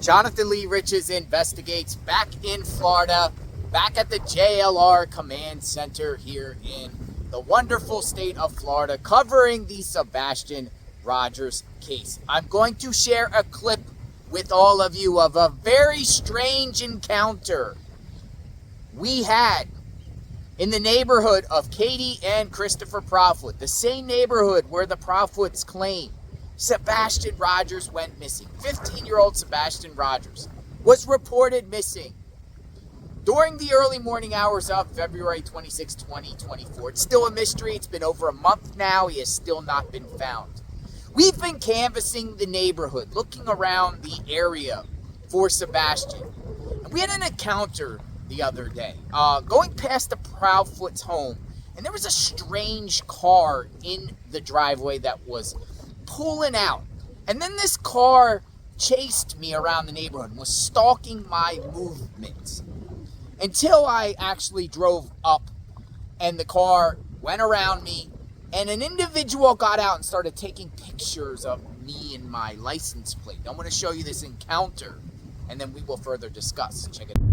Jonathan Lee Riches investigates back in Florida, back at the JLR Command Center here in the wonderful state of Florida, covering the Sebastian Rogers case. I'm going to share a clip with all of you of a very strange encounter we had in the neighborhood of Katie and Christopher Proudfoot, the same neighborhood where the Proudfoots claim Sebastian Rogers went missing. 15-year-old Sebastian Rogers was reported missing during the early morning hours of February 26, 2024. It's still a mystery. It's been over a month now. He has still not been found. We've been canvassing the neighborhood, looking around the area for Sebastian. And we had an encounter the other day, going past the Proudfoot's home, and there was a strange car in the driveway that was pulling out. And then this car chased me around the neighborhood and was stalking my movements until I actually drove up and the car went around me and an individual got out and started taking pictures of me and my license plate. I'm going to show you this encounter and then we will further discuss. Check it out.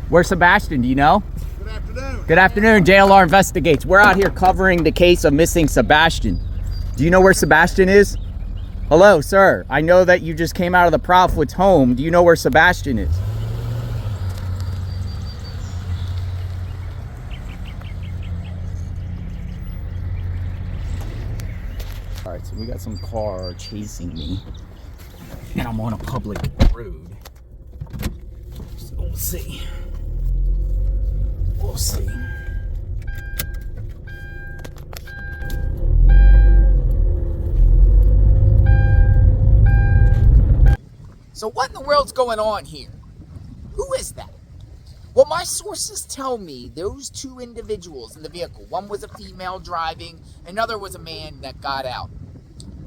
Where's Sebastian, do you know? Good afternoon. Good afternoon, JLR Investigates. We're out here covering the case of missing Sebastian. Do you know where Sebastian is? Hello, sir. I know that you just came out of the Proudfoot's home. Do you know where Sebastian is? All right, so we got some car chasing me, and I'm on a public road. So we'll see. We'll see. So what in the world's going on here? Who is that? Well, my sources tell me those two individuals in the vehicle, one was a female driving, another was a man that got out.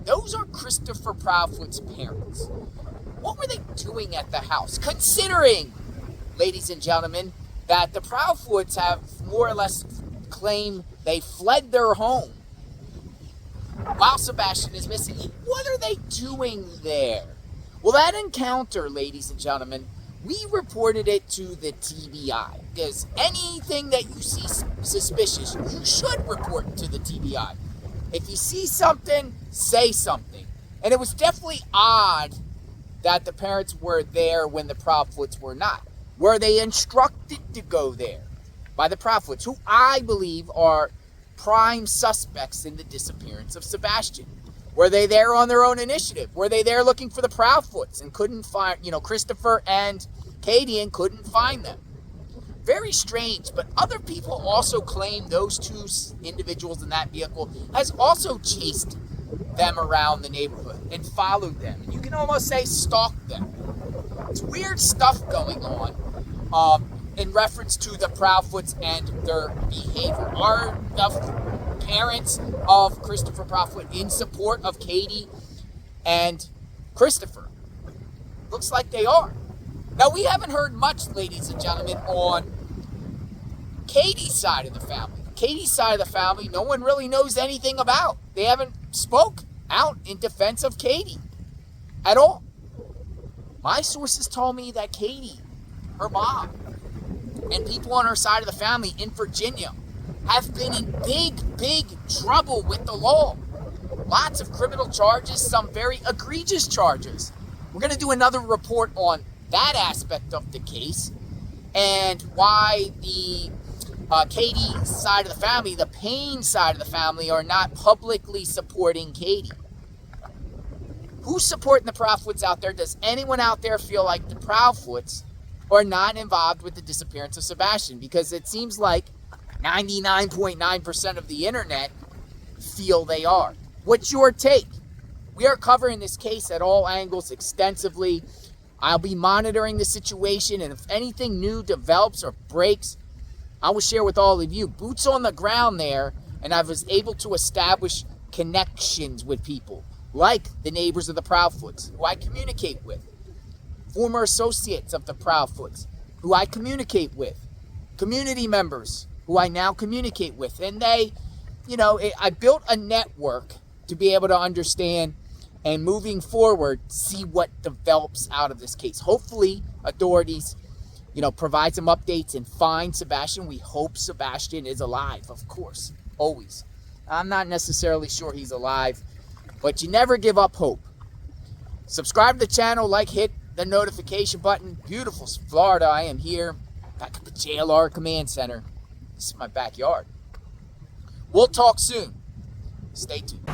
Those are Christopher Proudfoot's parents. What were they doing at the house? Considering, ladies and gentlemen, that the Proudfoots have more or less claimed they fled their home while Sebastian is missing. What are they doing there? Well, that encounter, ladies and gentlemen, we reported it to the TBI, because anything that you see suspicious, you should report to the TBI. If you see something, say something. And it was definitely odd that the parents were there when the Proudfoots were not. Were they instructed to go there by the Proudfoots, who I believe are prime suspects in the disappearance of Sebastian? Were they there on their own initiative? Were they there looking for the Proudfoots and couldn't find, Christopher and Katie and couldn't find them? Very strange, but other people also claim those two individuals in that vehicle has also chased them around the neighborhood and followed them. And you can almost say stalked them. It's weird stuff going on in reference to the Proudfoots and their behavior. Are the parents of Christopher Proudfoot in support of Katie and Christopher? Looks like they are. Now, we haven't heard much, ladies and gentlemen, on Katie's side of the family. Katie's side of the family, no one really knows anything about. They haven't spoke out in defense of Katie at all. My sources told me that Katie, her mom, and people on her side of the family in Virginia have been in big trouble with the law. Lots of criminal charges, some very egregious charges. We're going to do another report on that aspect of the case and why the Katie side of the family, the Payne side of the family, are not publicly supporting Katie. Who's supporting the Proudfoots out there? Does anyone out there feel like the Proudfoots are not involved with the disappearance of Sebastian? Because it seems like 99.9% of the internet feel they are. What's your take? We are covering this case at all angles extensively. I'll be monitoring the situation, and if anything new develops or breaks, I will share with all of you. Boots on the ground there, and I was able to establish connections with people, like the neighbors of the Proudfoots, who I communicate with, former associates of the Proudfoots, who I communicate with, community members, who I now communicate with. And they, I built a network to be able to understand and moving forward, see what develops out of this case. Hopefully, authorities, provide some updates and find Sebastian. We hope Sebastian is alive, of course, always. I'm not necessarily sure he's alive, but you never give up hope. Subscribe to the channel, hit the notification button. Beautiful Florida. I am here back at the JLR Command Center. This is my backyard. We'll talk soon. Stay tuned.